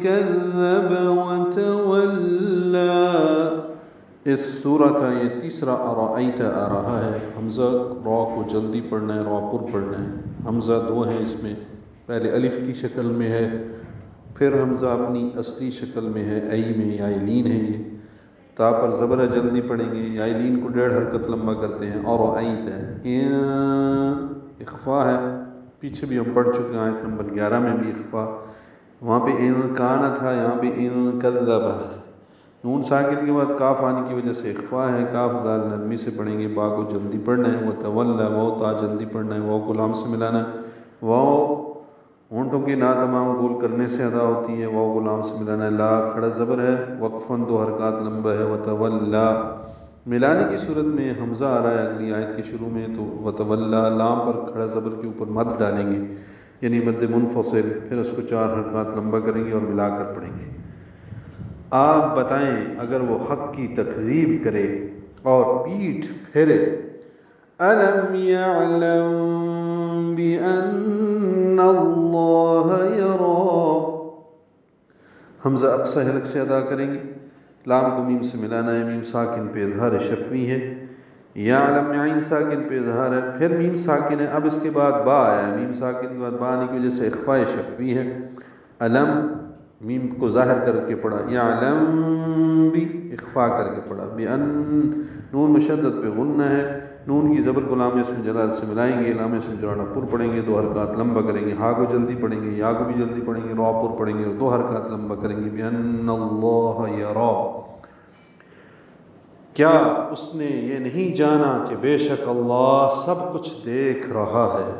كذب وتولى. اس سورہ کا یہ تیسرا ارائیت آ رہا ہے. حمزہ را کو جلدی پڑھنا ہے، را پر پڑھنا ہے. حمزہ دو ہیں اس میں، پہلے الف کی شکل میں ہے، پھر حمزہ اپنی اصلی شکل میں ہے، ای میں یا لین ہے. یہ تا پر زبر ہے، جلدی پڑھیں گے. یا لین کو 1.5 حرکت لمبا کرتے ہیں. اور ارائیت ہے، اخفا ہے، پیچھے بھی ہم پڑھ چکے ہیں. آیت نمبر 11 میں بھی اخفا. وہاں پہ ان کانا تھا، یہاں پہ ان کذب ہے. نون ساکن کے بعد کاف آنے کی وجہ سے اخفا ہے. کاف دال نرمی سے پڑھیں گے. با کو جلدی پڑھنا ہے. وتولا، واو تا جلدی پڑھنا ہے. واو کو لام سے ملانا ہے. واو ہونٹوں کے نا تمام گول کرنے سے ادا ہوتی ہے. واو کو لام سے ملانا ہے. لا کھڑا زبر ہے، وقفاً 2 حرکات لمبا ہے. وتولا ملانے کی صورت میں حمزہ آ رہا ہے اگلی آیت کے شروع میں، تو وتولا لام پر کھڑا زبر کے اوپر مد ڈالیں گے، یعنی مد منفصل. پھر اس کو 4 حرکات لمبا کریں گے اور ملا کر پڑھیں گے. آپ بتائیں اگر وہ حق کی تکذیب کرے اور پیٹھ پھیرے. أَلَمْ يَعْلَمْ بِأَنَّ اللَّهَ يَرَى. حمزہ اقصی حلق سے ادا کریں گے. لام کو میم سے ملانا ہے. میم ساکن پہ اظہار شفوی ہے. یعلم عین ساکن پہ اظہار ہے. پھر میم ساکن ہے. اب اس کے بعد با آیا ہے. میم ساکن کے بعد با آنے کی وجہ سے اخفاء شفوی ہے. علم میم کو ظاہر کر کے پڑھا. یعلم بھی اخفاء کر کے پڑھا. بأن نون مشدد پہ غنہ ہے. نون کی زبر کو لام اسم جلال سے ملائیں گے. لام اسم جلال پر پڑھیں گے. 2 حرکات لمبا کریں گے. ہا کو جلدی پڑھیں گے. یا کو بھی جلدی پڑھیں گے. را پر پڑھیں گے اور 2 حرکات لمبا کریں گے. بأن اللہ یرا. کیا اس نے یہ نہیں جانا کہ بے شک اللہ سب کچھ دیکھ رہا ہے.